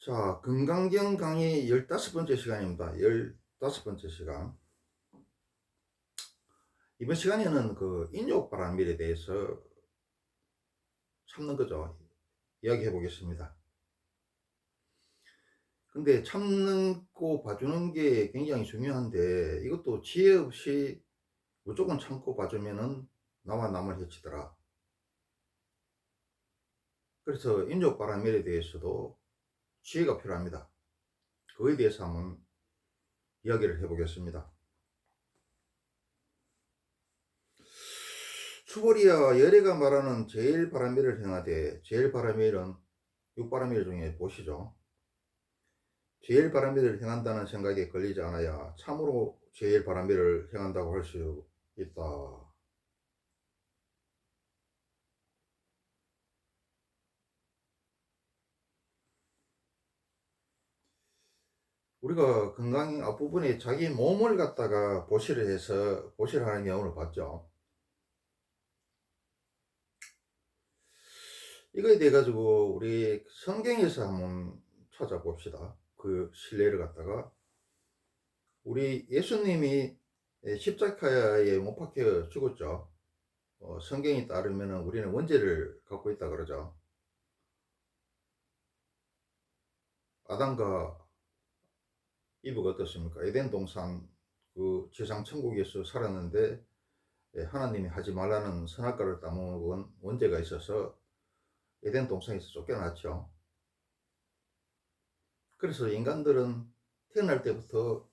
자, 건강경 강의 15번째 시간입니다. 15번째 시간. 이번 시간에는 그 인욕바람밀에 대해서 참는 거죠. 이야기해 보겠습니다. 근데 참고 봐주는 게 굉장히 중요한데 이것도 지혜 없이 무조건 참고 봐주면은 나와 남을 해치더라. 그래서 인욕바람밀에 대해서도 지혜가 필요합니다. 그거에 대해서 한번 이야기를 해 보겠습니다. 수보리아 열애가 말하는 제일 바람일을 행하되, 제일 바람일은 육바람일 중에 보시죠. 제일 바람일을 행한다는 생각에 걸리지 않아야 참으로 제일 바람일을 행한다고 할 수 있다. 우리가 건강 앞부분에 자기 몸을 갖다가 보시를 해서 보시를 하는 경우를 봤죠. 이거에 대해 가지고 우리 성경에서 한번 찾아봅시다. 그 신뢰를 갖다가 우리 예수님이 십자가에 못 박혀 죽었죠. 성경에 따르면 우리는 원죄를 갖고 있다 그러죠. 아담과 이브가 어떻습니까? 에덴 동산 그 지상 천국에서 살았는데 하나님이 하지 말라는 선악과를 따먹은 원죄가 있어서 에덴 동산에서 쫓겨났죠. 그래서 인간들은 태어날 때부터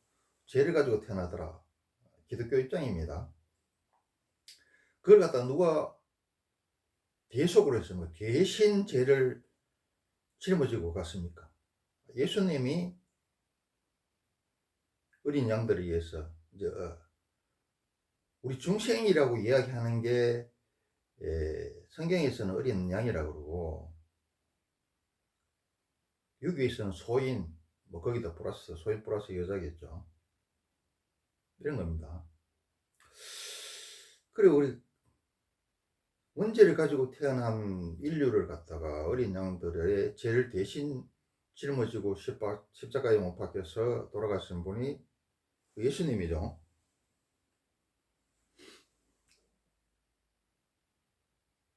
죄를 가지고 태어나더라. 기독교 입장입니다. 그걸 갖다 누가 대속으로 했습니까? 대신 죄를 짊어지고 갔습니까? 예수님이 어린 양들을 위해서 이제 우리 중생이라고 이야기하는 게 성경에서는 어린 양이라고 그러고 유교에서는 소인, 뭐 거기다 플러스 소인 플러스 여자겠죠. 이런 겁니다. 그리고 우리 원죄를 가지고 태어난 인류를 갖다가 어린 양들의 죄를 대신 짊어지고 십자가에 못 박혀서 돌아가신 분이 예수님이죠.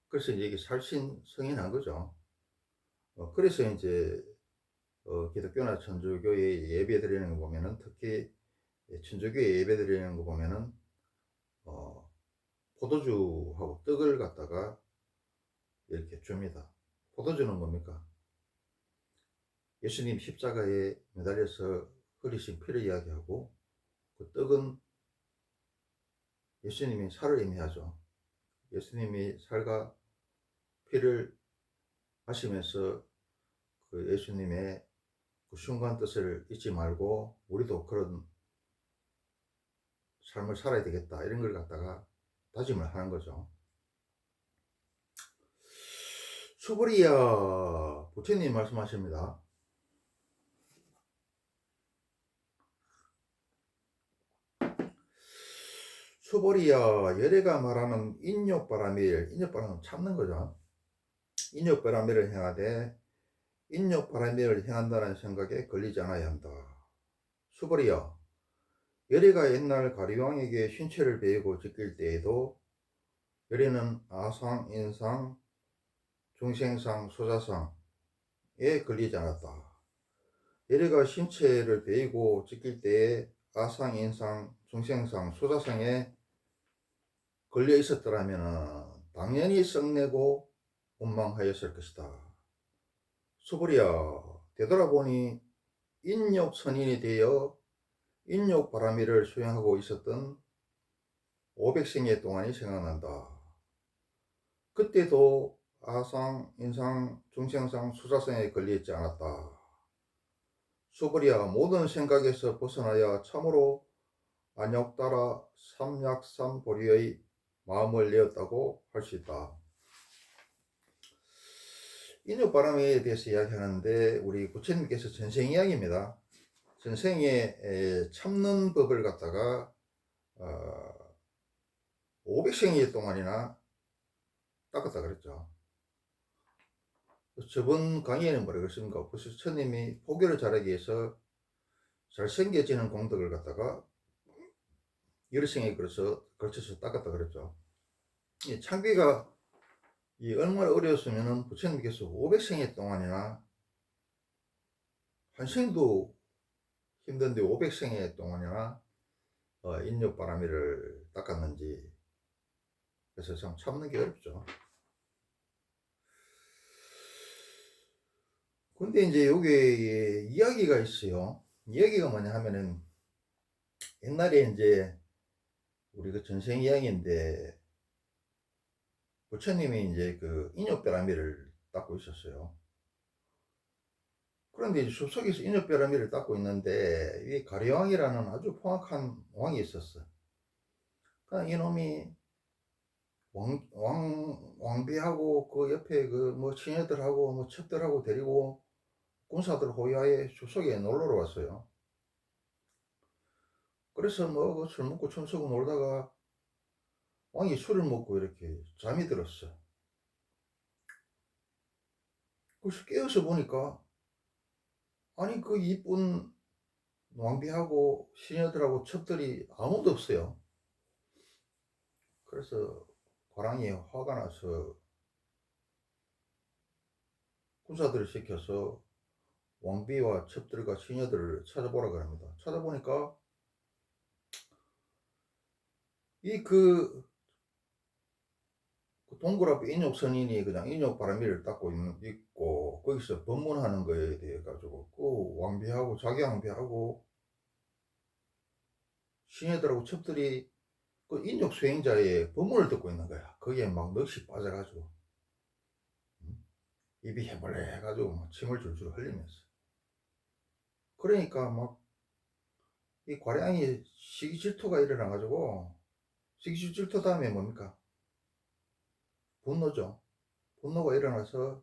그래서 이제 살신 성인한 거죠. 그래서 이제 기독교나 천주교의 예배 드리는 거 보면은, 특히 천주교의 예배 드리는 거 보면은 어, 포도주하고 떡을 갖다가 이렇게 줍니다. 포도주는 뭡니까? 예수님 십자가에 매달려서 흘리신 피를 이야기하고, 그 떡은 예수님이 살을 의미하죠. 예수님이 살과 피를 마시면서 그 예수님의 그 숭고한 뜻을 잊지 말고 우리도 그런 삶을 살아야 되겠다, 이런 걸 갖다가 다짐을 하는 거죠. 수브리아 부처님 말씀하십니다. 수보리아 열애가 말하는 인욕바라밀, 인욕바라밀은 참는 거죠. 인욕바라밀을 행하되 인욕바라밀을 행한다는 생각에 걸리지 않아야 한다. 수보리아 열애가 옛날 가리왕에게 신체를 베이고 지킬 때에도 열애는 아상, 인상, 중생상, 소자상에 걸리지 않았다. 열애가 신체를 베이고 지킬 때에 아상, 인상, 중생상, 소자상에 걸려 있었더라면 당연히 썩내고 원망하였을 것이다. 수부리야, 되돌아보니 인욕 선인이 되어 인욕 바라미를 수행하고 있었던 500생애 동안이 생각난다. 그때도 아상, 인상, 중생상, 수자상에 걸려있지 않았다. 수부리야, 모든 생각에서 벗어나야 참으로 안욕따라 삼약삼보리의 마음을 내었다고 할 수 있다. 인욕바람에 대해서 이야기하는데 우리 부처님께서 전생 이야기입니다. 전생에 참는 법을 갖다가 500생일 동안이나 닦았다 그랬죠. 저번 강의에는 뭐라 그랬습니까? 부처님이 포교를 잘하기 위해서 잘생겨지는 공덕을 갖다가 여러 생에 걸쳐서 닦았다 그랬죠. 이 창비가 얼마나 어려웠으면은 부처님께서 500생애 동안이나 한 생도 힘든데 500생애 동안이나 인욕바라미를 닦았는지, 그래서 참 참는 게 어렵죠. 근데 이제 여기에 이야기가 있어요. 이야기가 뭐냐 하면은, 옛날에 이제 우리 그 전생 이야기인데, 부처님이 이제 그 인욕바라미를 닦고 있었어요. 그런데 이제 숲속에서 인욕바라미를 닦고 있는데, 이 가리왕이라는 아주 포악한 왕이 있었어. 그러니까 이놈이 왕비하고 그 옆에 그 뭐 처녀들하고 뭐 첩들하고 데리고 군사들 호위하에 숲속에 놀러 왔어요. 그래서 뭐 술 먹고 춤추고 놀다가 왕이 술을 먹고 이렇게 잠이 들었어. 그래서 깨어서 보니까, 아니 그 이쁜 왕비하고 시녀들하고 첩들이 아무도 없어요. 그래서 과랑이 화가 나서 군사들을 시켜서 왕비와 첩들과 시녀들을 찾아보라 그럽니다. 찾아보니까 이그 동굴 앞에 인욕 선인이 그냥 인욕 바라미를 닦고 있고, 거기서 법문하는 거에 대해 가지고 그 왕비하고 자기 왕비하고 시녀들하고 첩들이 그 인욕 수행자의 법문을 듣고 있는 거야. 거기에 막 넋이 빠져가지고 입이 해벌레 해가지고 막 침을 줄줄 흘리면서, 그러니까 막 이 과량이 시기 질투가 일어나가지고, 시기 질투 다음에 뭡니까? 분노죠. 분노가 일어나서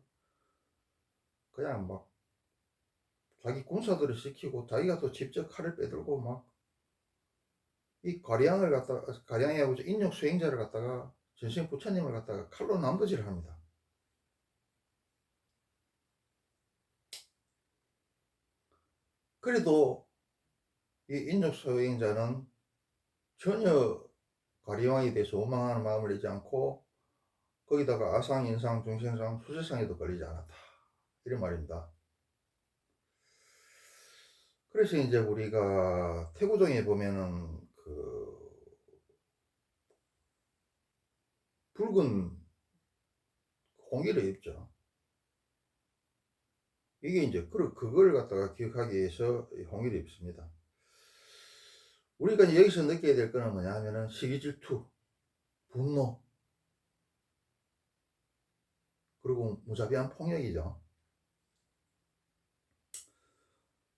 그냥 막 자기 군사들을 시키고 자기가 또 직접 칼을 빼들고 막 이 가량을 갖다가, 가량이하고 인욕 수행자를 갖다가, 전생 부처님을 갖다가 칼로 남도질을 합니다. 그래도 이 인욕 수행자는 전혀 가리왕에 대해서 원망하는 마음을 내지 않고, 거기다가 아상, 인상, 중생상, 수세상에도 걸리지 않았다, 이런 말입니다. 그래서 이제 우리가 태고종에 보면은 그 붉은 홍의를 입죠. 이게 이제 그걸 갖다가 기억하기 위해서 홍의를 입습니다. 우리가 여기서 느껴야 될 거는 뭐냐 하면은 시기 질투, 분노, 그리고 무자비한 폭력이죠.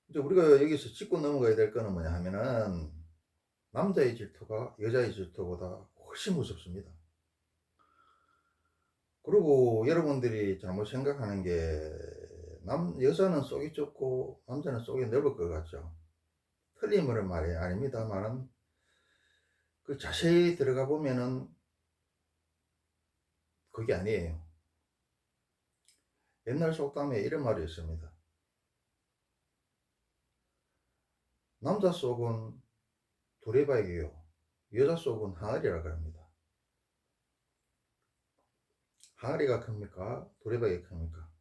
이제 우리가 여기서 짚고 넘어가야 될 거는 뭐냐 하면은, 남자의 질투가 여자의 질투보다 훨씬 무섭습니다. 그리고 여러분들이 잘못 생각하는 게, 여자는 속이 좁고 남자는 속이 넓을 것 같죠. 틀린 말이 아닙니다만은, 그 자세히 들어가 보면은 그게 아니에요. 옛날 속담에 이런 말이 있습니다. 남자 속은 두레박이요, 여자 속은 항아리라고 합니다. 항아리가 큽니까? 두레박이 큽니까?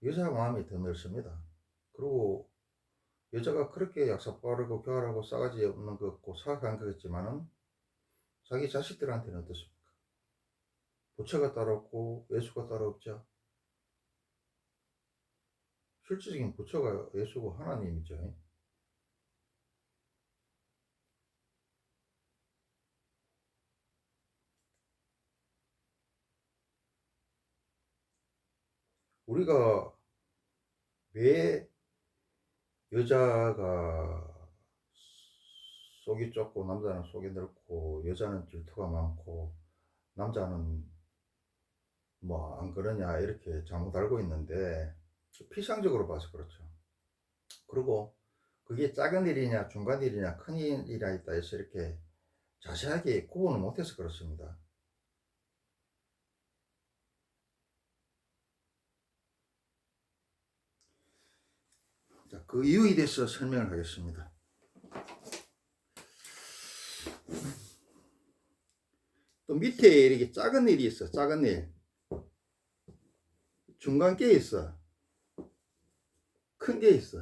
여자 마음이 더 넓습니다. 그리고 여자가 그렇게 약삭 빠르고 교활하고 싸가지 없는 것 같고 사악한 것 같지만은, 자기 자식들한테는 어떻습니까? 부처가 따로 없고 예수가 따로 없죠. 실질적인 부처가 예수고 하나님이죠. 우리가 왜 여자가 속이 좁고 남자는 속이 넓고, 여자는 질투가 많고 남자는 뭐 안 그러냐, 이렇게 잘못 알고 있는데, 피상적으로 봐서 그렇죠. 그리고 그게 작은 일이냐 중간 일이냐 큰 일이냐 있다 해서 이렇게 자세하게 구분을 못해서 그렇습니다. 자, 그 이유에 대해서 설명을 하겠습니다. 또 밑에 이렇게 작은 일이 있어. 작은 일. 중간 게 있어. 큰 게 있어.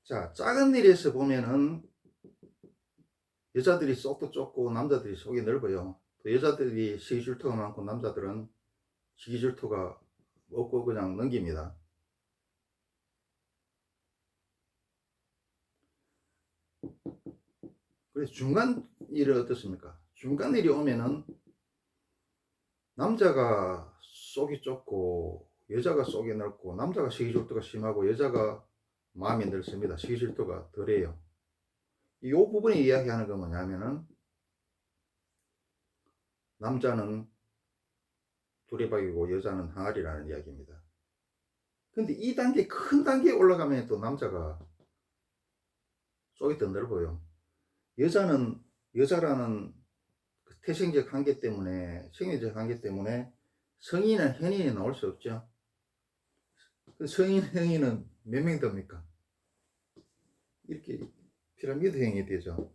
자, 작은 일에서 보면은 여자들이 속도 좁고 남자들이 속이 넓어요. 또 여자들이 시기질투가 많고 남자들은 시기질투가 없고 그냥 넘깁니다. 그래서 중간 일은 어떻습니까? 중간 일이 오면은 남자가 속이 좁고 여자가 속이 넓고 남자가 시기질투가 심하고 여자가 마음이 넓습니다. 시기질투가 덜해요. 이 부분이 이야기하는 건 뭐냐면은 남자는 두레박이고 여자는 항아리라는 이야기입니다. 근데 이 단계 큰 단계에 올라가면 또 남자가 속이 더 넓어요. 여자라는 그 태생적 한계 때문에 생리적 한계 때문에 성인이나 현인이 나올 수 없죠. 그 성인 현인은 몇 명 됩니까? 이렇게 피라미드형이 되죠.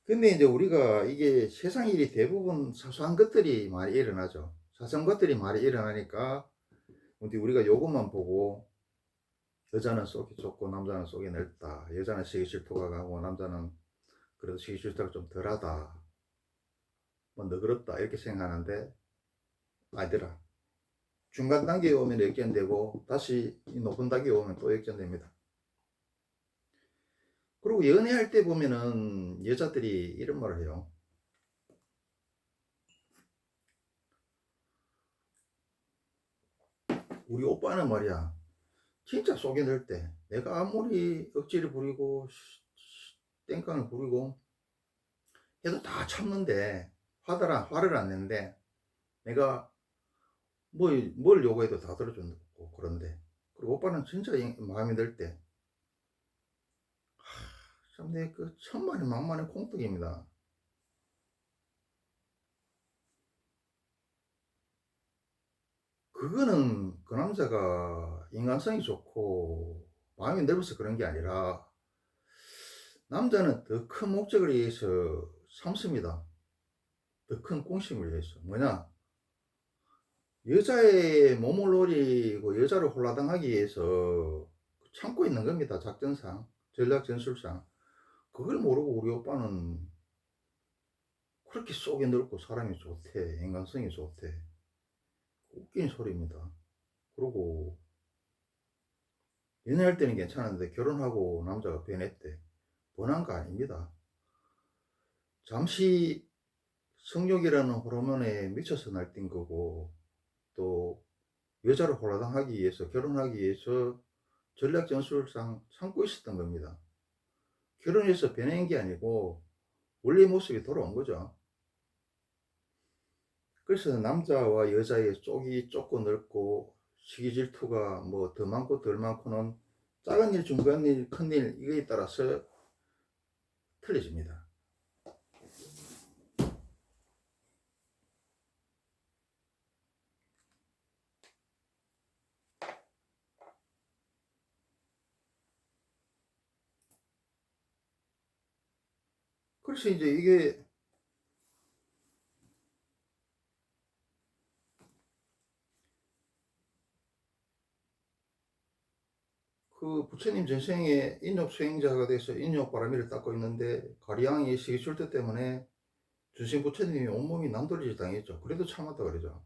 근데 이제 우리가 이게 세상 일이 대부분 사소한 것들이 많이 일어나죠. 사소한 것들이 많이 일어나니까 우리가 요것만 보고 여자는 속이 좁고 남자는 속이 넓다. 여자는 시기질투가 가고 남자는 그래도 시기질투가 좀 덜하다. 뭐 너그럽다 이렇게 생각하는데 아니더라. 중간 단계에 오면 역전되고 다시 높은 단계에 오면 또 역전됩니다. 그리고 연애할 때 보면은 여자들이 이런 말을 해요. 우리 오빠는 말이야 진짜 속이 넓을 때 내가 아무리 억지를 부리고 땡깡을 부리고 해도 다 참는데 화를 안 내는데 내가 뭘 요구해도 다 들어준다고. 그런데 그리고 오빠는 진짜 마음이 들 때 참 내 그 천만의 만만의 콩떡입니다. 그거는 그 남자가 인간성이 좋고 마음이 넓어서 그런 게 아니라 남자는 더 큰 목적을 위해서 삼습니다. 더 큰 공심을 위해서. 뭐냐? 여자의 몸을 노리고 여자를 홀라당하기 위해서 참고 있는 겁니다. 작전상, 전략 전술상. 그걸 모르고 우리 오빠는 그렇게 속이 넓고 사람이 좋대. 인간성이 좋대. 웃긴 소리입니다. 그리고 연애할 때는 괜찮은데 결혼하고 남자가 변했대. 변한 거 아닙니다. 잠시 성욕이라는 호르몬에 미쳐서 날뛴 거고 또 여자를 홀라당하기 위해서 결혼하기 위해서 전략 전술상 참고 있었던 겁니다. 결혼해서 변한 게 아니고 원래 모습이 돌아온 거죠. 그래서 남자와 여자의 쪽이 좁고 넓고 시기 질투가 뭐 더 많고 덜 많고는 작은 일, 중간 일, 큰 일 이거에 따라서 틀려집니다. 그래서 이제 이게 그 부처님 전생에 인욕 수행자가 돼서 인욕 바라미를 닦고 있는데 가리양이 시기 질투 때문에 주신 부처님이 온몸이 남돌이질 당했죠. 그래도 참았다 그러죠.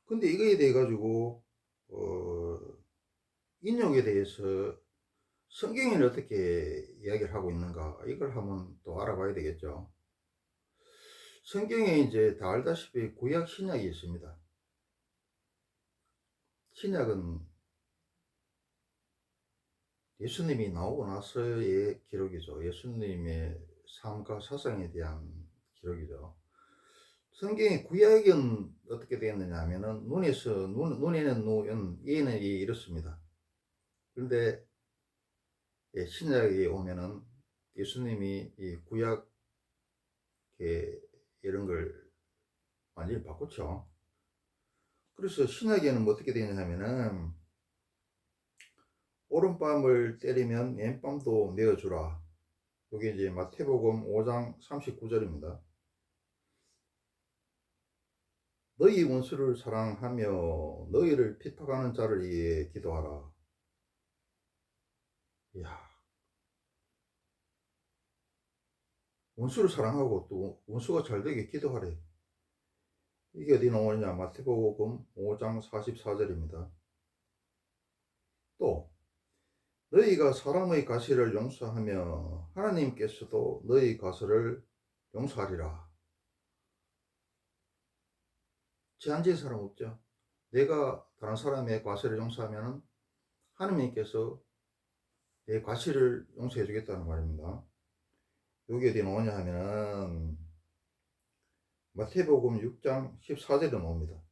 근데 이거에 대해 가지고 인욕에 대해서 성경에는 어떻게 이야기를 하고 있는가 이걸 한번 또 알아봐야 되겠죠. 성경에 이제 다 알다시피 구약 신약이 있습니다. 신약은 예수님이 나오고 나서의 기록이죠. 예수님의 삶과 사상에 대한 기록이죠. 성경의 구약은 어떻게 되었느냐 하면은 눈에는 눈, 이에는 이 이렇습니다. 그런데 신약에 오면은 예수님이 이 구약 이렇게 이런 걸 완전히 바꿨죠. 그래서 신약에는 뭐 어떻게 되냐 하면은 오른밤을 때리면 왼밤도 메어주라. 이게 이제 마태복음 5장 39절입니다. 너희 원수를 사랑하며 너희를 핍박하는 자를 위해 기도하라. 이야, 원수를 사랑하고 또 원수가 잘 되게 기도하래. 이게 어디 나오느냐? 마태복음 5장 44절입니다. 또 너희가 사람의 과실을 용서하며 하나님께서도 너희 과실을 용서하리라. 제한적인 사람 없죠. 내가 다른 사람의 과실을 용서하면 하나님께서 내 과실을 용서해 주겠다는 말입니다. 여기 어디 나오냐 하면은 마태복음 6장 14절에 나옵니다.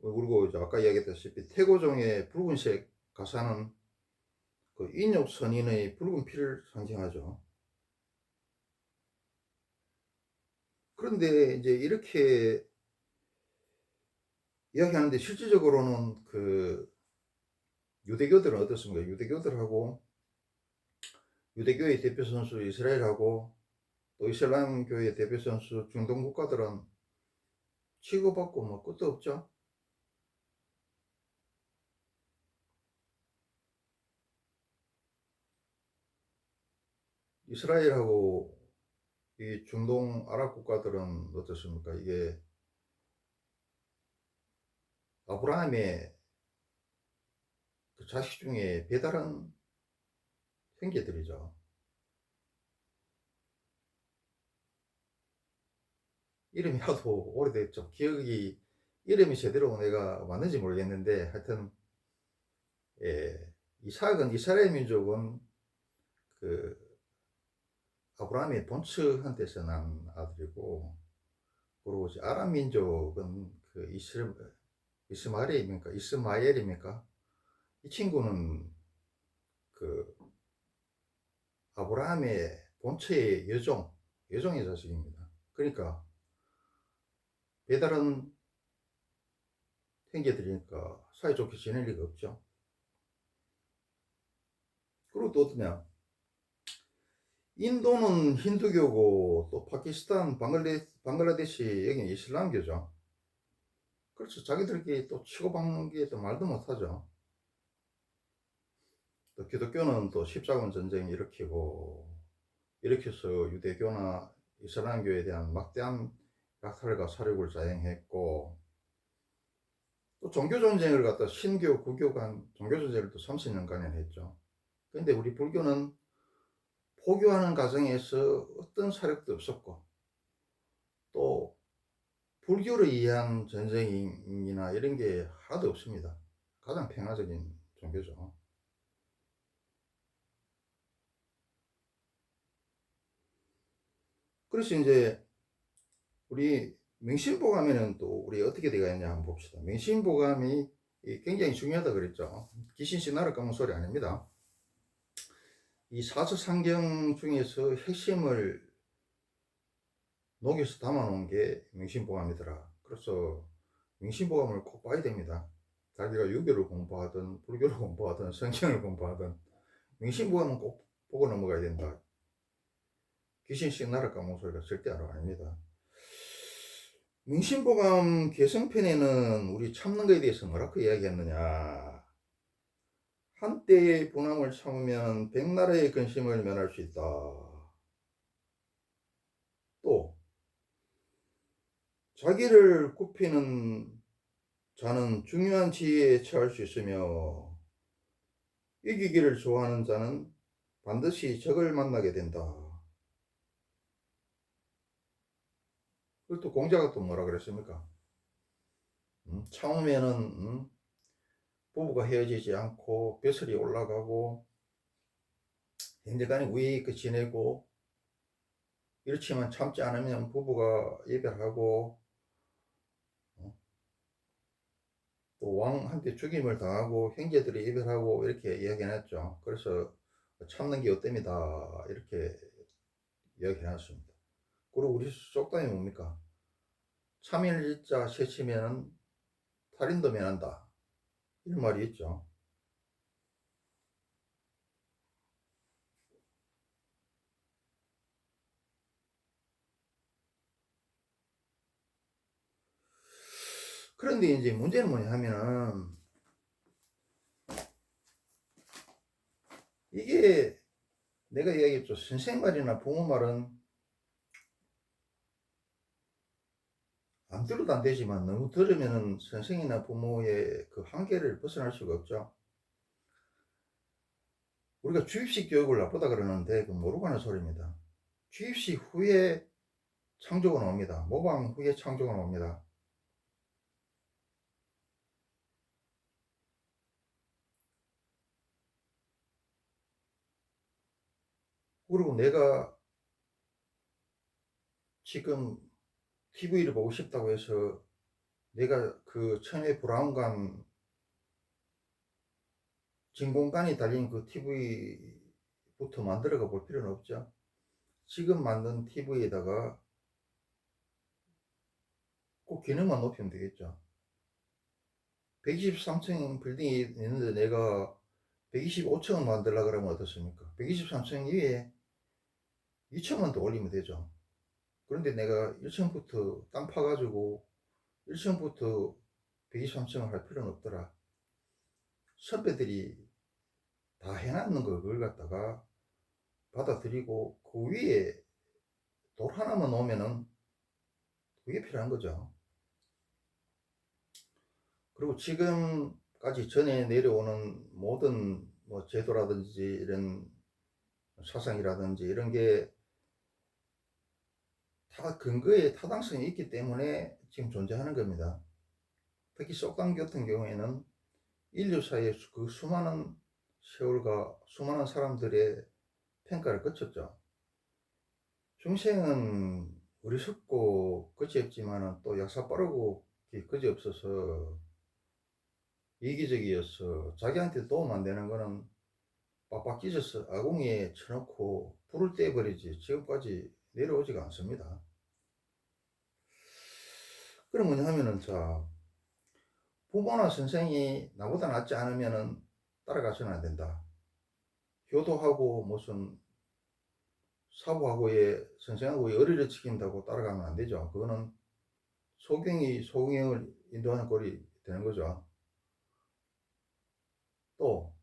그리고 이제 아까 이야기했다시피 태고종의 붉은색 가사는 그 인육 선인의 붉은 피를 상징하죠. 그런데 이제 이렇게 이야기하는데 실질적으로는 그 유대교들은 어떻습니까? 유대교들하고 유대교의 대표 선수 이스라엘하고 또 이슬람교의 대표 선수 중동 국가들은 치고받고 뭐 끝도 없죠. 이스라엘하고 이 중동 아랍 국가들은 어떻습니까? 이게 아브라함의 그 자식 중에 배다른 형제들이죠. 이름이 하도 오래됐죠. 기억이 이름이 제대로 내가 맞는지 모르겠는데 하여튼 이삭은 이스라엘 민족은 그 아브라함의 본처한테서 난 아들이고 그리고 아람 민족은 그 이스마엘입니까? 이 친구는 그 아브라함의 본처의 여종의 자식입니다. 그러니까 배다른 형제들이니까 사이좋게 지낼 리가 없죠. 그리고 또 어떠냐? 인도는 힌두교고 또 파키스탄, 방글라데시 여기는 이슬람교죠. 그래서 자기들끼리 또 치고받는 게 또 말도 못하죠. 또 기독교는 또 십자군 전쟁 일으켜서 유대교나 이슬람교에 대한 막대한 약탈과 살육을 자행했고 또 종교전쟁을 갖다 신교, 구교 간 종교전쟁을 또 30년간이나 했죠. 근데 우리 불교는 포교하는 과정에서 어떤 사력도 없었고 또 불교를 이해한 전쟁이나 이런 게 하나도 없습니다. 가장 평화적인 종교죠. 그래서 이제 우리 명심보감에는 또 우리 어떻게 되어 있냐 한번 봅시다. 명심보감이 굉장히 중요하다 그랬죠. 귀신씩 나를 까먹은 소리 아닙니다. 이 사서상경 중에서 핵심을 녹여서 담아놓은 게 명심보감이더라. 그래서 명심보감을 꼭 봐야 됩니다. 자기가 유교를 공부하든 불교를 공부하든 성경을 공부하든 명심보감은 꼭 보고 넘어가야 된다. 귀신씩 나를 까먹은 소리가 절대 아닙니다. 명심보감 개성편에는 우리 참는 것에 대해서 뭐라고 이야기했느냐. 한때의 분함을 참으면 백나라의 근심을 면할 수 있다. 또 자기를 굽히는 자는 중요한 지위에 처할 수 있으며 이기기를 좋아하는 자는 반드시 적을 만나게 된다. 그리고 또 공자가 또 뭐라 그랬습니까? 참으면은 부부가 헤어지지 않고 벼슬이 올라가고 행제간에 우익 지내고 이렇지만 참지 않으면 부부가 이별하고 또 왕한테 죽임을 당하고 형제들이 이별하고 이렇게 이야기했죠. 그래서 참는 게 어때니다 이렇게 이야기해놨습니다. 그리고 우리 속담이 뭡니까? 참일일자 세치면은 탈인도 면한다, 이런 말이 있죠. 그런데 이제 문제는 뭐냐 하면은, 이게 내가 이야기했죠. 선생 말이나 부모 말은 안 들어도 안 되지만 너무 들으면은 선생이나 부모의 그 한계를 벗어날 수가 없죠. 우리가 주입식 교육을 나쁘다 그러는데 그 모르고 하는 소리입니다. 주입식 후에 창조가 나옵니다. 모방 후에 창조가 나옵니다. 그리고 내가 지금 TV를 보고 싶다고 해서 내가 그 천의 브라운관 진공관이 달린 그 TV부터 만들어가 볼 필요는 없죠. 지금 만든 TV에다가 꼭 기능만 높이면 되겠죠. 123층 빌딩이 있는데 내가 125층을 만들려고 그러면 어떻습니까? 123층 위에 2층만 더 올리면 되죠. 그런데 내가 1층부터 땅 파가지고 1층부터 123층을 할 필요는 없더라. 선배들이 다 해놨는 걸 그걸 갖다가 받아들이고 그 위에 돌 하나만 놓으면은 그게 필요한 거죠. 그리고 지금까지 전에 내려오는 모든 뭐 제도라든지 이런 사상이라든지 이런 게 다 근거에 타당성이 있기 때문에 지금 존재하는 겁니다. 특히 속담 같은 경우에는 인류사의 그 수많은 세월과 수많은 사람들의 평가를 거쳤죠. 중생은 어리석고 그지없지만은 또 약사 빠르고 그지없어서 이기적이어서 자기한테 도움 안 되는 거는 빡빡 찢어서 아궁이에 쳐놓고 불을 떼버리지 지금까지 내려오지가 않습니다. 그럼 뭐냐 하면은, 자, 부모나 선생이 나보다 낫지 않으면은 따라가서는 안 된다. 효도하고 무슨 사부하고의 선생하고의 의리를 지킨다고 따라가면 안 되죠. 그거는 소경이 소경을 인도하는 꼴이 되는 거죠. 또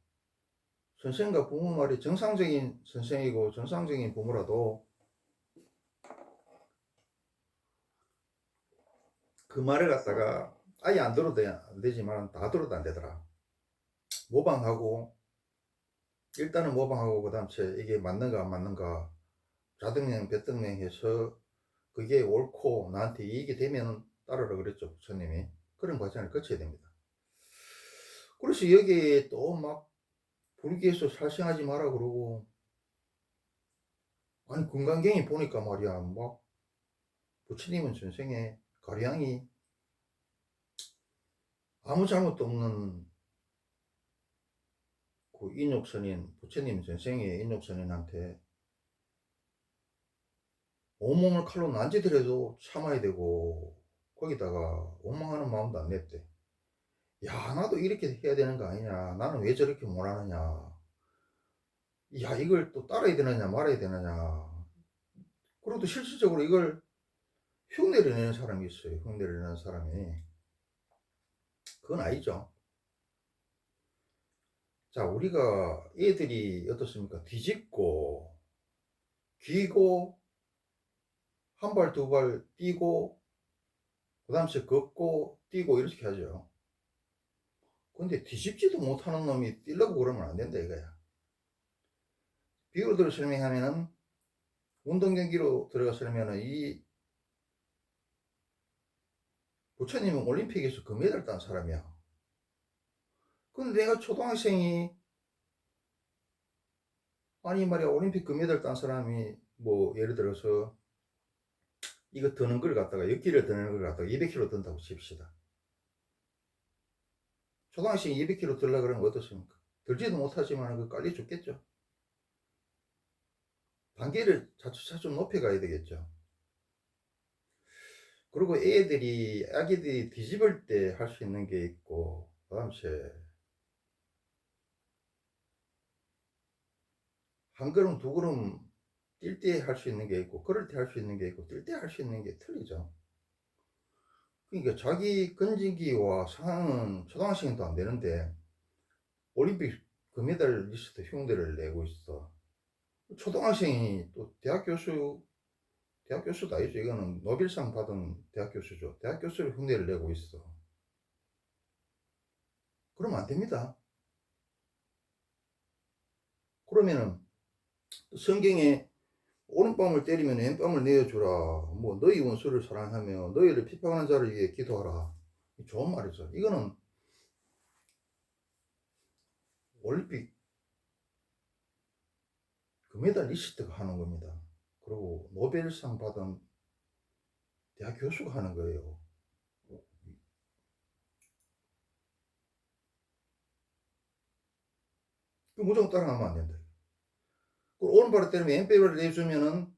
선생과 부모 말이 정상적인 선생이고 정상적인 부모라도 그 말을 갖다가 아예 안 들어도 안 되지만 다 들어도 안 되더라. 모방하고, 일단은 모방하고 그 다음 이게 맞는가 안 맞는가 자등명 배등명 해서 그게 옳고 나한테 이익이 되면 따르라 그랬죠, 부처님이. 그런 과정을 거쳐야 됩니다. 그래서 여기에 또 막 불교에서 살생하지 마라 그러고, 아니 금강경이 보니까 말이야, 막 부처님은 전생에 가량이 아무 잘못도 없는 그 인욕선인, 부처님 전생에 인욕선인한테 온몸을 칼로 난지더라도 참아야 되고, 거기다가 원망하는 마음도 안 냈대. 야, 나도 이렇게 해야 되는 거 아니냐, 나는 왜 저렇게 못하느냐, 야, 이걸 또 따라야 되느냐 말아야 되느냐. 그래도 실질적으로 이걸 흉내를 내는 사람이 있어요. 흉내를 내는 사람이. 그건 아니죠. 자, 우리가 애들이 어떻습니까? 뒤집고 귀고 한 발 두 발 뛰고 그 다음에 걷고 뛰고 이렇게 하죠. 근데 뒤집지도 못하는 놈이 뛰려고 그러면 안 된다 이거야. 비유로 설명하면은, 운동 경기로 들어가 설명하면, 이 부처님은 올림픽에서 금메달 딴 사람이야. 근데 내가 초등학생이, 아니 말이야, 올림픽 금메달 딴 사람이 뭐 예를 들어서 이거 드는 걸 갖다가, 역기를 드는 걸 갖다가 200kg 든다고 칩시다. 초등학생이 200kg 들려고 그러면 어떻습니까? 들지도 못하지만 그 깔려 죽겠죠. 단계를 차츰차츰 높여가야 되겠죠. 그리고 아기들이 뒤집을 때 할 수 있는 게 있고, 그 다음에 한 걸음, 두 걸음 뛸 때 할 수 있는 게 있고, 걸을 때 할 수 있는 게 있고, 뛸 때 할 수 있는 게 틀리죠. 그러니까 자기 건지기와 상황은 초등학생도 안 되는데, 올림픽 금메달리스트 흉내를 내고 있어. 초등학생이 또 대학 교수도 아니죠. 이거는 노벨상 받은 대학 교수죠. 대학 교수를 흉내를 내고 있어. 그러면 안 됩니다. 그러면은 성경에 오른밤을 때리면 왼밤을 내어주라. 뭐 너희 원수를 사랑하며 너희를 핍박하는 자를 위해 기도하라. 좋은 말이죠. 이거는 올림픽 금메달리스트가 하는 겁니다. 그리고 노벨상 받은 대학 교수가 하는 거예요. 그 무조건 따라가면 안 된다. 오른발을 때리면 왼발을 내주면은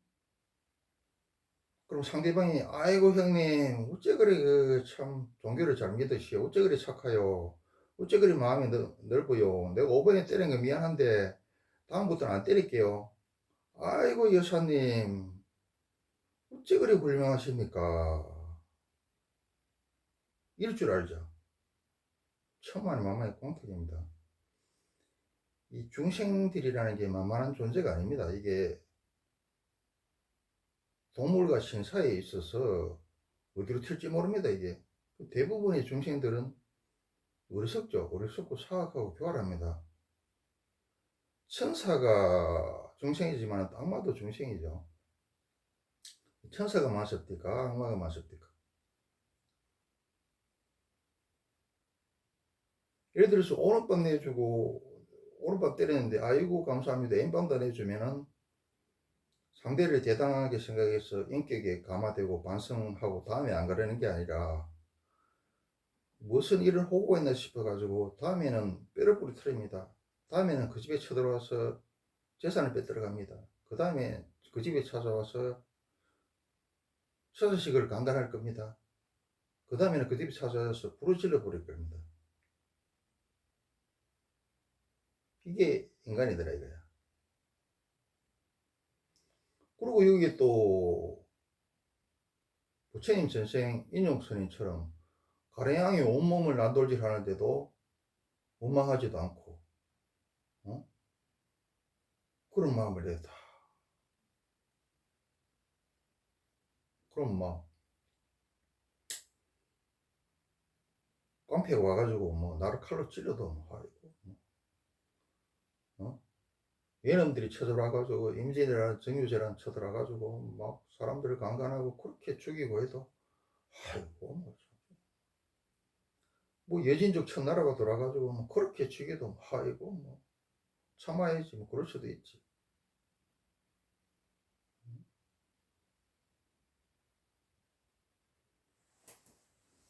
그럼 상대방이 아이고 형님 어째 그래 참 종교를 잘 믿으시오 어째 그래 착하요 어째 그래 마음이 넓어요 내가 5번에 때린 거 미안한데 다음부터는 안 때릴게요 아이고 여사님 어째 그래 훌륭하십니까 이럴 줄 알죠. 천만의 만만의 공택입니다. 이 중생들이라는 게 만만한 존재가 아닙니다. 이게 동물과 신사에 있어서 어디로 튈지 모릅니다. 이게 대부분의 중생들은 어리석죠. 어리석고 사악하고 교활합니다. 천사가 중생이지만 악마도 중생이죠. 천사가 맞습니까? 악마가 맞습니까? 예를 들어서 오른밤 내주고 오른밤 때리는데 아이고 감사합니다. 왼밤도 내주면은 상대를 대단하게 생각해서 인격에 감화되고 반성하고 다음에 안 그러는 게 아니라 무슨 일을 하고 있나 싶어가지고 다음에는 뼈를 부러뜨립니다. 다음에는 그 집에 쳐들어와서 재산을 빼들어갑니다. 그 다음에 그 집에 찾아와서 서서식을 강간할 겁니다. 그 다음에는 그 집에 찾아와서 부르질러 버릴 겁니다. 이게 인간이더라 이거야. 그리고 여기 또 부처님 전생 인용스님처럼 가래양이 온몸을 난돌질 하는데도 원망하지도 않고 어? 그런 마음을 냈다. 그럼 막 깡패가 와가지고 뭐 나를 칼로 찔러도 뭐 아이고 어? 얘놈들이 쳐들어와가지고 임진왜란 정유재란 쳐들어와가지고 막 사람들을 강간하고 그렇게 죽이고 해도 아이고 뭐 여진족 천나라가 돌아가지고 뭐 그렇게 죽여도 뭐 아이고 뭐 참아야지 뭐 그럴 수도 있지.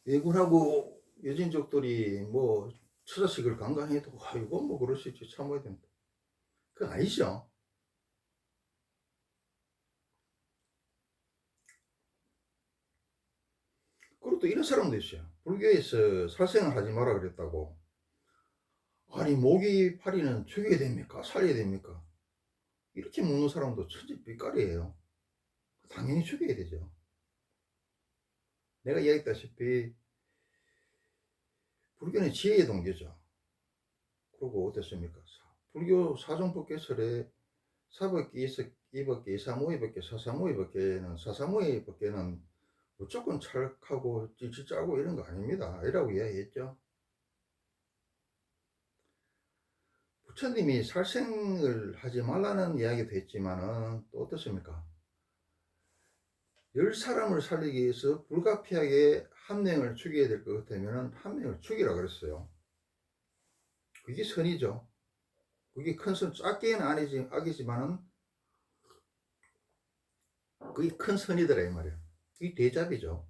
왜군하고 여진족들이 뭐 처자식을 강간해도 아이고 뭐 그럴 수 있지 참아야 된다. 그건 아니죠. 그리고 또 이런 사람도 있어요. 불교에서 살생을 하지 마라 그랬다고. 아니 모기 파리는 죽여야 됩니까? 살려야 됩니까? 이렇게 묻는 사람도 천지빛깔이에요. 당연히 죽여야 되죠. 내가 이야기했다시피 불교는 지혜의 동교죠. 그리고 어떻습니까? 불교 사종법계설에 사법계, 이법계, 이사무의법계, 사사무의법계는 사사무의법계는 무조건 찰하고 찌찌 짜고 이런 거 아닙니다. 이라고 이야기했죠. 부처님이 살생을 하지 말라는 이야기도 했지만은 또 어떻습니까? 10사람을 살리기 위해서 불가피하게 한 명을 죽여야 될 것 같으면 한 명을 죽이라 그랬어요. 그게 선이죠. 그게 큰 선, 작게는 아니지, 악이지만은 그게 큰 선이더라 이 말이야. 그게 대잡이죠.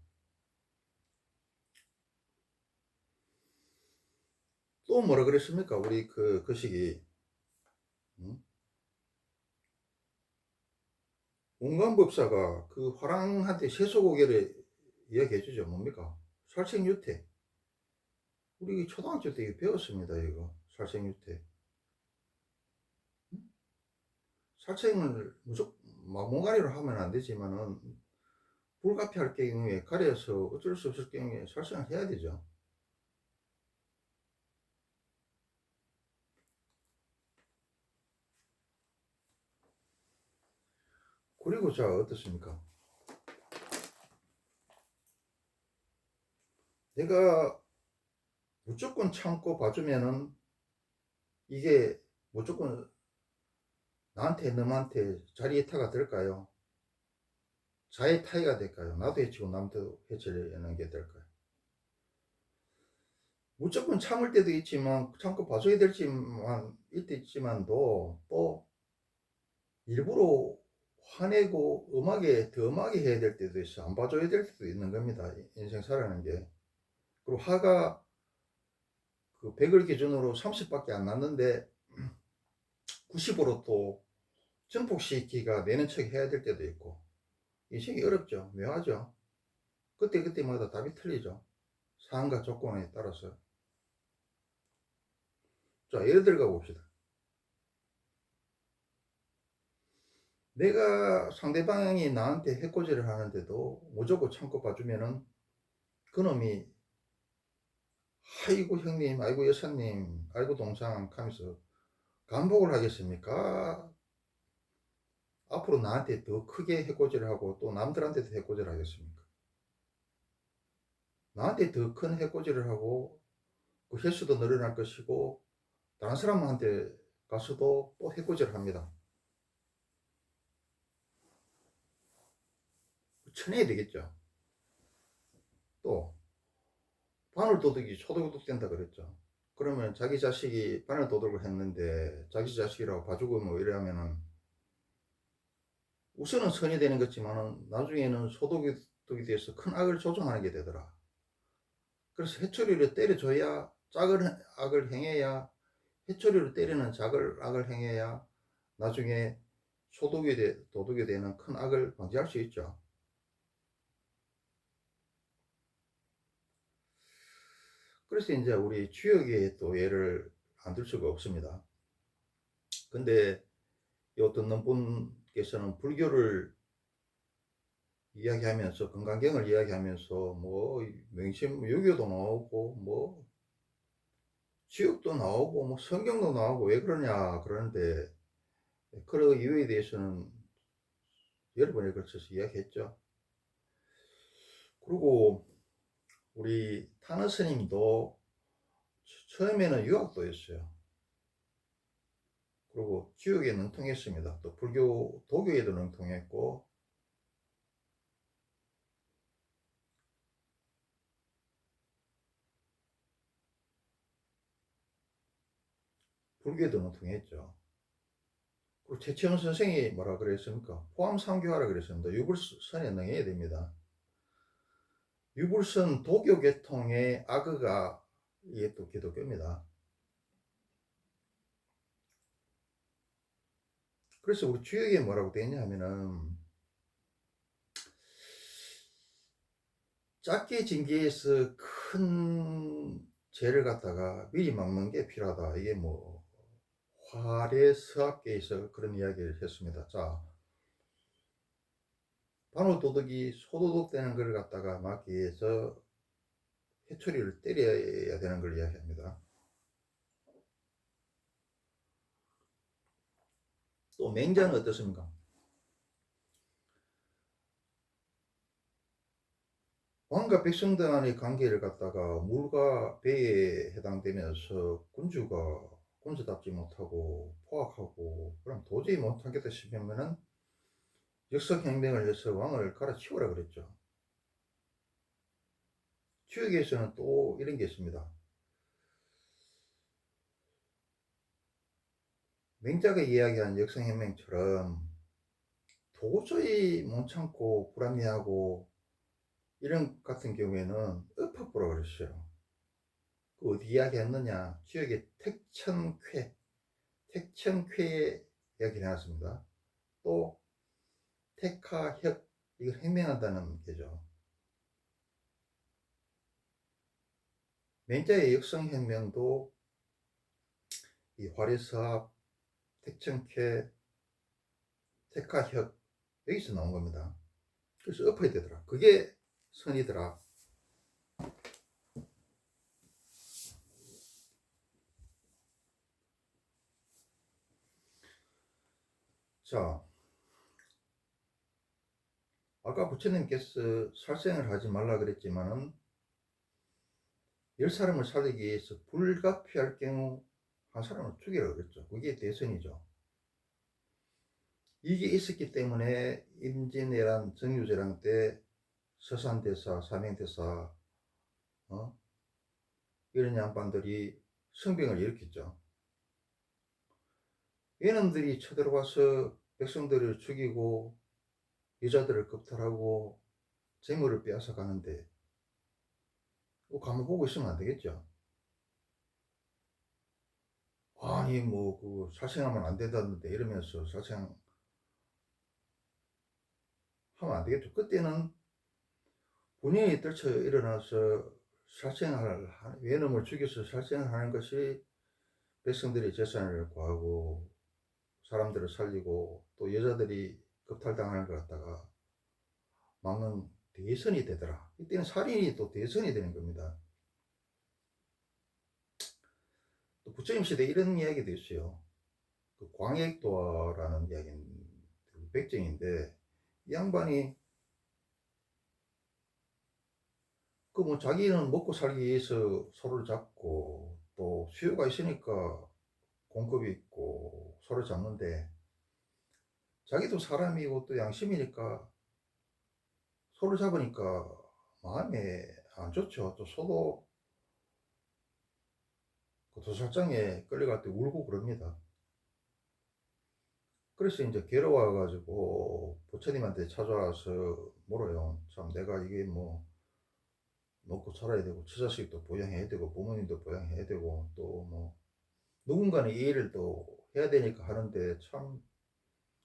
또 뭐라 그랬습니까? 우리 그 시기 응? 운간법사가 그 화랑한테 세소고개를 이야기해 주죠. 뭡니까? 살생유태. 우리 초등학교 때 이거 배웠습니다. 이거 살생유태. 살생을 무조건 막무가내로 하면 안 되지만은 불가피할 경우에 가려서 어쩔 수 없을 경우에 살생을 해야 되죠. 그리고 자 어떻습니까? 내가 무조건 참고 봐주면은 이게 무조건 나한테 너한테 자리 이타가 될까요? 자의 타의가 될까요? 나도 해치고 남도 해치려는 게 될까요? 무조건 참을 때도 있지만 참고 봐줘야 될지만 있지만도 또 일부러 화내고 더 음하게 해야 될 때도 있어. 안 봐줘야 될 때도 있는 겁니다. 인생 살아가는 게. 그리고 화가 그 100을 기준으로 30밖에 안 났는데 90으로 또 증폭시키기가 내는 척 해야 될 때도 있고. 인생이 어렵죠. 묘하죠. 그때그때마다 답이 틀리죠. 상황과 조건에 따라서. 자, 예를 들어 봅시다. 내가 상대방이 나한테 해코지를 하는데도 무조건 참고 봐주면은 그놈이 아이고 형님, 아이고 여사님, 아이고 동상 하면서 반복을 하겠습니까? 앞으로 나한테 더 크게 해코지를 하고 또 남들한테도 해코지를 하겠습니까? 나한테 더 큰 해코지를 하고 그 횟수도 늘어날 것이고 다른 사람한테 가서도 또 해코지를 합니다. 쳐내야 되겠죠. 또 바늘도둑이 초도둑 된다 그랬죠. 그러면 자기 자식이 바늘도둑을 했는데 자기 자식이라고 봐주고 뭐 이러면은 우선은 선이 되는 거지만은 나중에는 소도둑이 돼서 큰 악을 조종하는 게 되더라. 그래서 해초리를 때려줘야 작은 악을 행해야 해초리를 때리는 작은 악을 행해야 나중에 도둑이 되는 큰 악을 방지할 수 있죠. 그래서 이제 우리 주역에 또 예를 안 들 수가 없습니다. 근데 요 듣는 분께서는 불교를 이야기하면서 건강경을 이야기하면서 뭐 명심 유교도 나오고 뭐 지옥도 나오고 뭐 성경도 나오고 왜 그러냐 그러는데 그 이유에 대해서는 여러 번에 걸쳐서 이야기했죠. 그리고 우리 타너 스님도 처음에는 유학도 했어요. 그리고 지옥에 능통했습니다. 또 불교 도교에도 능통했고 불교에도 능통했죠. 그리고 최채원 선생이 뭐라 그랬습니까? 포함상교하라 그랬습니다. 유불선에 능해야 됩니다. 유불선 도교 계통의 악어가 이게 또 기독교입니다. 그래서 우리 주역에 뭐라고 되어 있냐 하면은 작게 징계해서 큰 죄를 갖다가 미리 막는 게 필요하다. 이게 뭐 화례서학계에서 그런 이야기를 했습니다. 자, 반호도둑이 소도둑 되는 걸 갖다가 막기 위해서 해초리를 때려야 되는 걸 이야기합니다. 또 맹자는 어떻습니까? 왕과 백성들 간의 관계를 갖다가 물과 배에 해당되면서 군주답지 못하고 포악하고 그럼 도저히 못하겠다 싶으면은 역사혁명을 해서 왕을 갈아치우라 그랬죠. 추억에서는 또 이런 게 있습니다. 맹자가 이야기한 역사혁명처럼 도저히 못 참고 불합리하고 이런 같은 경우에는 엎어보라 그랬어요. 그 어디 이야기했느냐? 지역의 택천쾌의 이야기를 해놨습니다. 또 택하혁, 이걸 행명한다는 게죠. 맹자의 역성혁명도 이 화려사업, 택천쾌, 택하혁, 여기서 나온 겁니다. 그래서 엎어야 되더라. 그게 선이더라. 자, 아까 부처님께서 살생을 하지 말라 그랬지만은 10사람을 살리기 위해서 불가피할 경우 한 사람을 죽이라 그랬죠. 그게 대선이죠. 이게 있었기 때문에 임진왜란 정유재랑 때 서산대사, 사명대사, 이런 양반들이 성병을 일으켰죠. 얘놈들이 쳐들어와서 백성들을 죽이고 여자들을 겁탈하고 재물을 빼앗아 가는데 가만 보고 있으면 안 되겠죠. 아니 뭐 그 살생하면 안 된다는데 이러면서 살생하면 안 되겠죠. 그때는 본인이 떨쳐 일어나서 살생을 외놈을 죽여서 살생을 하는 것이 백성들이 재산을 구하고 사람들을 살리고 또 여자들이 겁탈당하는 걸 갖다가 막는 대선이 되더라. 이때는 살인이 또 대선이 되는 겁니다. 또 부처님 시대에 이런 이야기도 있어요. 그 광액도라는 이야기는 백정인데 이 양반이 그 뭐 자기는 먹고 살기 위해서 소를 잡고 또 수요가 있으니까 공급이 있고 소를 잡는데 자기도 사람이고 또 양심이니까 소를 잡으니까 마음에 안 좋죠. 또 소도 그 도살장에 끌려갈 때 울고 그럽니다. 그래서 이제 괴로워가지고 부처님한테 찾아와서 물어요. 참 내가 이게 뭐 먹고 살아야 되고 처자식도 보양해야 되고 부모님도 보양해야 되고 또 뭐 누군가는 이해를 또 해야 되니까 하는데 참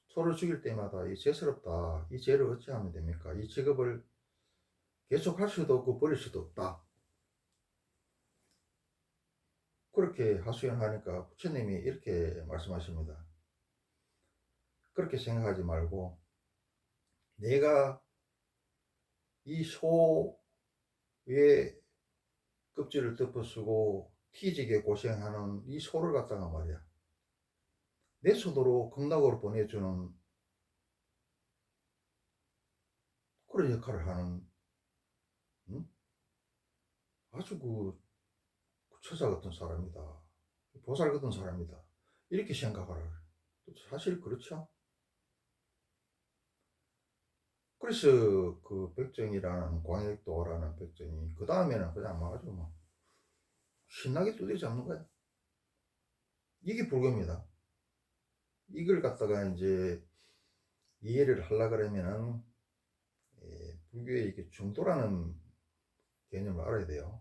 소를 죽일 때마다 이 죄스럽다. 이 죄를 어찌하면 됩니까? 이 직업을 계속 할 수도 없고 버릴 수도 없다. 그렇게 하소연하니까 부처님이 이렇게 말씀하십니다. 그렇게 생각하지 말고 내가 이 소의 껍질을 덮어쓰고 튀지게 고생하는 이 소를 갖다가 말이야 내 손으로 극락으로 보내주는 그런 역할을 하는 아주 그 처자 같은 사람이다. 보살 같은 사람이다. 이렇게 생각하라. 사실 그렇죠. 그래서 그 백정이라는 광역도라는 백정이 그 다음에는 그냥 뭐 아주 뭐 신나게 두드려 잡는 거야. 이게 불교입니다. 이걸 갖다가 이제 이해를 하려 그러면은 불교의 이게 중도라는 개념을 알아야 돼요.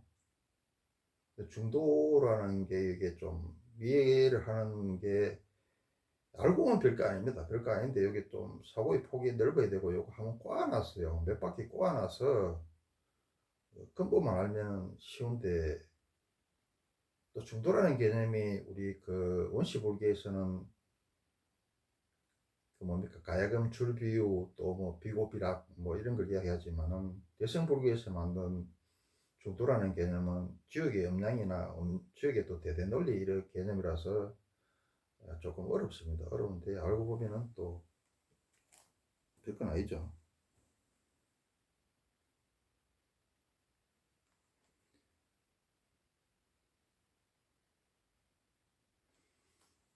중도라는 게 이게 좀 이해를 하는 게 알고 보면 별거 아닙니다. 별거 아닌데 여기 좀 사고의 폭이 넓어야 되고 요거 한번 꼬아놨어요. 몇 바퀴 꼬아놔서 근본만 알면 쉬운데 또 중도라는 개념이 우리 그 원시불교에서는 그 뭡니까 가야금 줄비유 또 뭐 비고비락 뭐 이런 걸 이야기하지만은 대승불교에서 만든 중도라는 개념은 지옥의 음양이나 지옥의 또 대대 논리 이런 개념이라서 조금 어렵습니다. 어려운데 알고 보면은 또 별건 아니죠.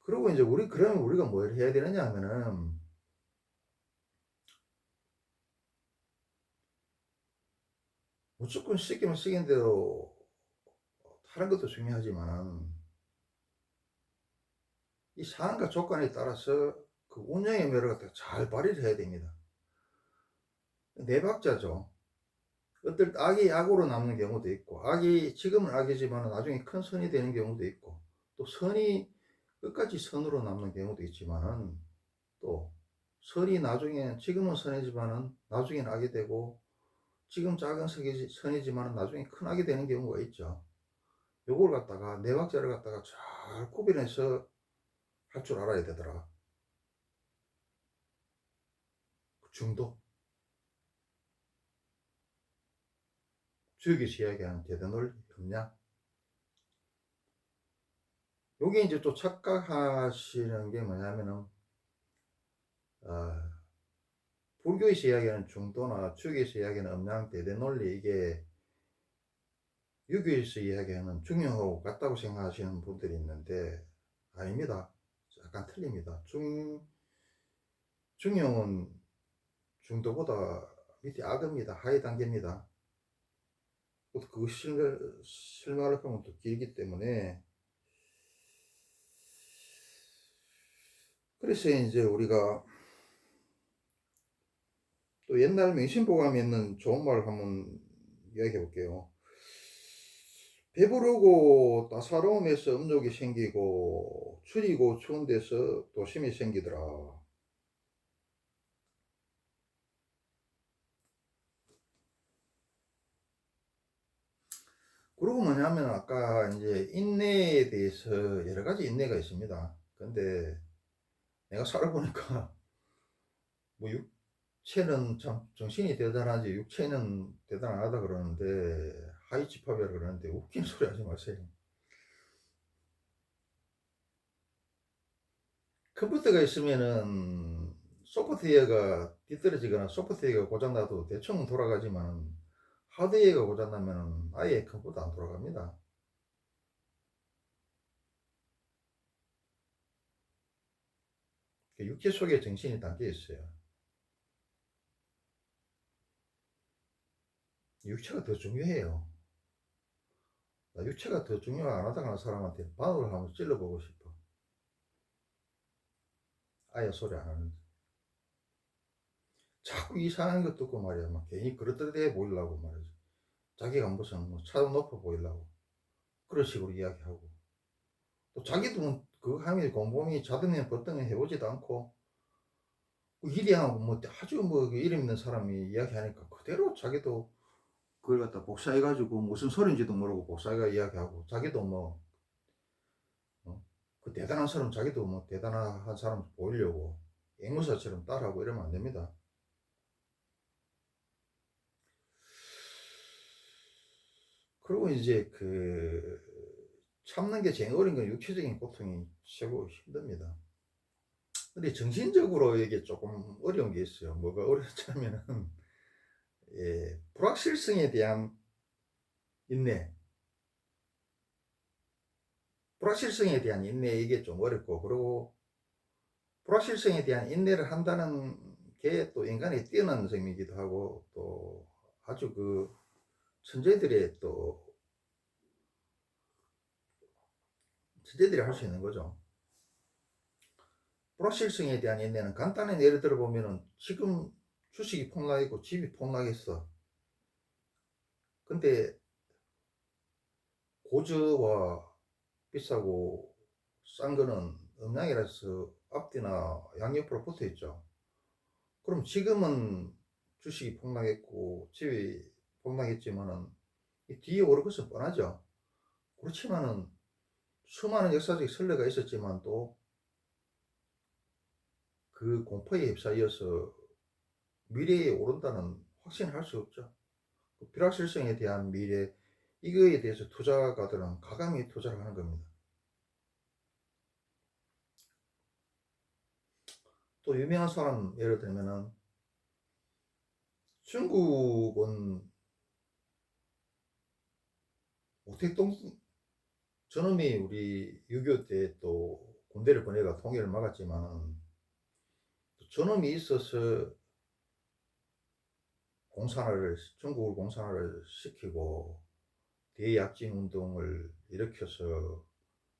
그리고 이제 그러면 우리가 뭘 해야 되느냐 하면은 무조건 시키면 시킨 대로 하는 것도 중요하지만 이 상황과 조건에 따라서 그 운영의 매를 갖다가 잘 발휘를 해야 됩니다. 네 박자죠. 어떨 때 악이 악으로 남는 경우도 있고 악이 지금은 악이지만 나중에 큰 선이 되는 경우도 있고 또 선이 끝까지 선으로 남는 경우도 있지만은 또 선이 나중에 지금은 선이지만은 나중에는 악이 되고 지금 작은 선이지만은 나중에 큰 악이 되는 경우가 있죠. 요걸 갖다가 네 박자를 갖다가 잘 구별해서 할 줄 알아야 되더라. 중도 주역에서 이야기하는 대대논리 협량. 요게 이제 또 착각하시는 게 뭐냐면은 불교에서 이야기하는 중도나 주역에서 이야기하는 음양 대대논리, 이게 유교에서 이야기하는 중용하고 같다고 생각하시는 분들이 있는데 아닙니다. 약간 틀립니다. 중용은 중도보다 밑에 악입니다. 하위 단계입니다. 그 실마를 하면 또 길기 때문에, 그래서 이제 우리가 또 옛날 명심보감에 있는 좋은 말을 한번 이야기해 볼게요. 배부르고 따사로움에서 음욕이 생기고 추리고 추운 데서 도심이 생기더라. 그리고 뭐냐면 아까 이제 인내에 대해서 여러 가지 인내가 있습니다. 근데 내가 살아보니까 뭐 육체는 참 정신이 대단하지 육체는 대단 안 하다 그러는데, 하이 집합이라 그러는데 웃긴 소리 하지 마세요. 컴퓨터가 있으면은 소프트웨어가 뒤떨어지거나 소프트웨어가 고장나도 대충 돌아가지만 하드웨어가 고장나면 아예 컴퓨터 안 돌아갑니다. 육체 속에 정신이 담겨 있어요. 육체가 더 중요해요. 나 육체가 더 중요 안 하다 가는 사람한테 바늘을 한번 찔러보고 싶어. 아예 소리 안 하는데. 자꾸 이상한 것 듣고 말이야. 막 괜히 그릇되게 보이려고 말이지. 자기가 무슨 뭐 차도 높아 보이려고. 그런 식으로 이야기하고. 또 자기도 뭐 그거 하면 공범이 자등면 버등에 해보지도 않고, 그 일이하고 뭐 아주 뭐 이름 있는 사람이 이야기하니까 그대로 자기도 그걸 갖다 복사해가지고 무슨 소리인지도 모르고 복사해가 이야기하고, 자기도 뭐, 그 대단한 사람, 자기도 뭐 대단한 사람 보이려고 앵무새처럼 따라하고 이러면 안 됩니다. 그리고 이제 참는 게 제일 어려운 건 육체적인 고통이 최고 힘듭니다. 근데 정신적으로 이게 조금 어려운 게 있어요. 뭐가 어렵냐면은, 예, 불확실성에 대한 인내, 불확실성에 대한 인내, 이게 좀 어렵고, 그리고 불확실성에 대한 인내를 한다는 게 또 인간의 뛰어난 점이기도 하고, 또 아주 천재들의 또 천재들이 할 수 있는 거죠. 불확실성에 대한 인내는 간단한 예를 들어 보면은, 지금 주식이 폭락했고 집이 폭락했어. 근데 고저와 비싸고 싼 거는 음양이라서 앞뒤나 양옆으로 붙어 있죠. 그럼 지금은 주식이 폭락했고 집이 폭락했지만은 이 뒤에 오를 것은 뻔하죠. 그렇지만은 수많은 역사적 선례가 있었지만 또 그 공포에 휩싸여서 미래에 오른다는 확신을 할 수 없죠. 그 불확실성에 대한 미래, 이거에 대해서 투자가들은 과감히 투자를 하는 겁니다. 또 유명한 사람 예를 들면은, 중국은 우택동 저놈이 우리 6.25 때 또 군대를 보내가 통일을 막았지만은, 저놈이 있어서 공산화를, 중국을 공산화를 시키고 대약진 운동을 일으켜서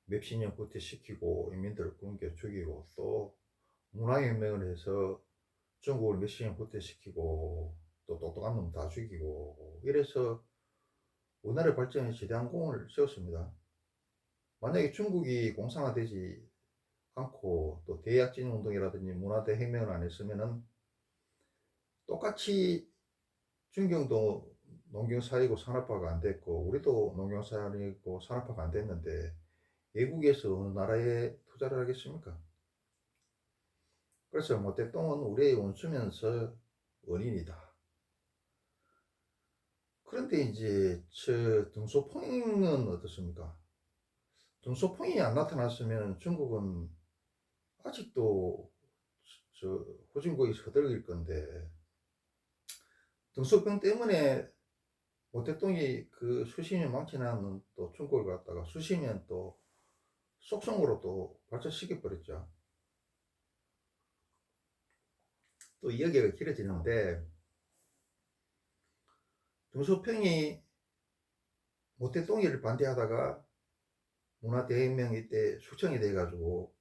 몇십 년 후퇴시키고 인민들을 굶겨 죽이고, 또 문화혁명을 해서 중국을 몇십 년 후퇴시키고 또 똑똑한 놈 다 죽이고 이래서 우리나라 발전에 지대한 공을 세웠습니다. 만약에 중국이 공산화되지 않고 또 대약진 운동이라든지 문화대혁명을 안 했으면은 똑같이 중경도 농경사회고 산업화가 안 됐고 우리도 농경사회고 산업화가 안 됐는데 외국에서 어느 나라에 투자를 하겠습니까? 그래서 모택동은 우리의 원수면서 원인이다. 그런데 이제 저 등소풍은 어떻습니까? 등소풍이 안 나타났으면 중국은 아직도 저 후진국이 서들길 건데 등소풍 때문에 모택동이 그 수십 년 망치는 또 중국을 갖다가 수십 년 또 속성으로 또 발전시켜 버렸죠. 또 이야기가 길어지는데 등소평이 모택동이를 반대하다가 문화대혁명 때 숙청이 돼가지고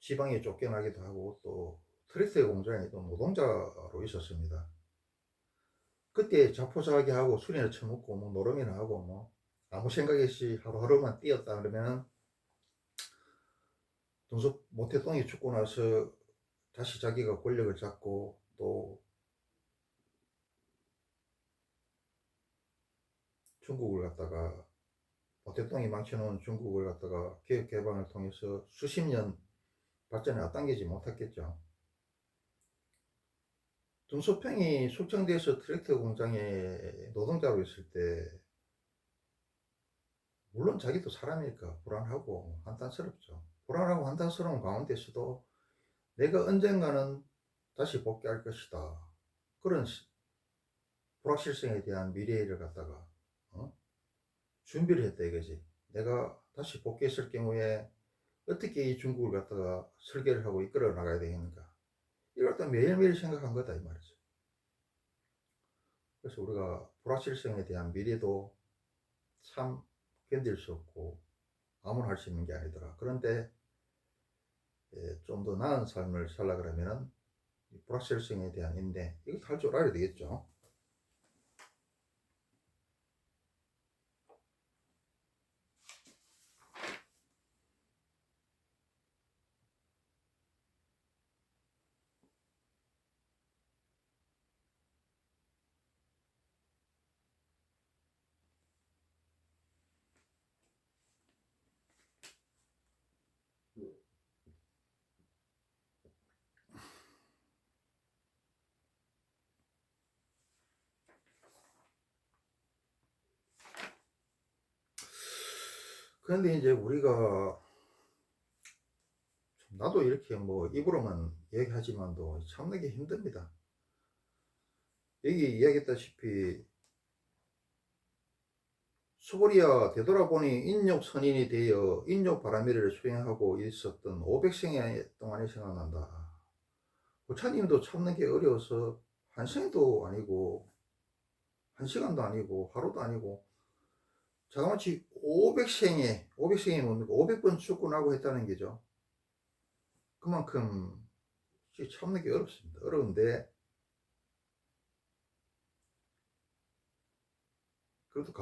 지방에 쫓겨나기도 하고 또 트랙터 공장에 또 노동자로 있었습니다. 그때 자포자기하고 술이나 처먹고 뭐 노름이나 하고 뭐 아무 생각 없이 하루하루만 뛰었다 그러면 등소 모택동이 죽고 나서 다시 자기가 권력을 잡고 또 중국을 갖다가 모택동이 망쳐놓은 중국을 갖다가 개혁 개방을 통해서 수십 년 발전을 앞당기지 못했겠죠. 등소평이 숙청돼서 트랙터 공장에 노동자로 있을 때 물론 자기도 사람이니까 불안하고 한탄스럽죠. 불안하고 한탄스러운 가운데서도 내가 언젠가는 다시 복귀할 것이다. 그런 불확실성에 대한 미래를 갖다가 준비를 했다 이거지. 내가 다시 복귀했을 경우에 어떻게 이 중국을 갖다가 설계를 하고 이끌어 나가야 되겠는가. 이걸 또 매일매일 생각한 거다 이 말이죠. 그래서 우리가 불확실성에 대한 미래도 참 견딜 수 없고 아무나 할 수 있는 게 아니더라. 그런데 좀 더 나은 삶을 살라 그러면은 불확실성에 대한 인내 이것도 할 줄 알아야 되겠죠. 그런데 이제 우리가 나도 이렇게 뭐 입으로만 얘기하지만도 참내기 힘듭니다. 여기 이야기했다시피 수고리아 되돌아보니 인욕 선인이 되어 인욕 바라미를 수행하고 있었던 500생 동안이 생각난다. 부처님도 참는 게 어려워서 한 생도 아니고 한 시간도 아니고 하루도 아니고 자그마치 500생이 뭡니까? 500번 죽고 나고 했다는 게죠. 그만큼 참는 게 어렵습니다. 어려운데 그래도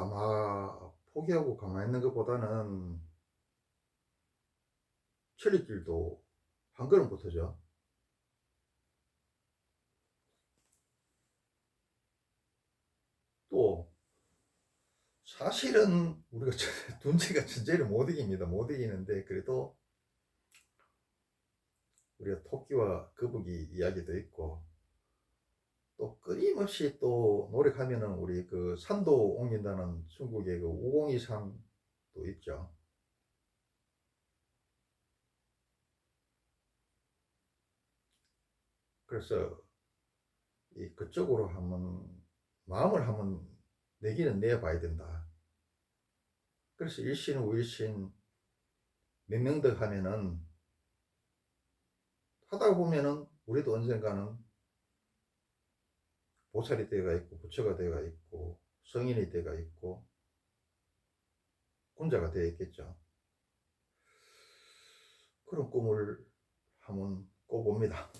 포기하고 가만히 있는 것보다는 천리길도 한 걸음부터죠. 또 사실은 우리가 둔재가 전제를 못 이깁니다. 못 이기는데 그래도 우리가 토끼와 거북이 이야기도 있고 또 끊임없이 또 노력하면은 우리 그 산도 옮긴다는 중국의 그 5023도 있죠. 그래서 그쪽으로 한번 마음을 한번 내기는 내봐야 된다. 그래서 일신 우일신 몇 명 더 하면은 하다 보면은 우리도 언젠가는 보살이 되가 있고 부처가 되가 있고 성인이 되가 있고 군자가 되어 있겠죠. 그런 꿈을 한번 꿔봅니다.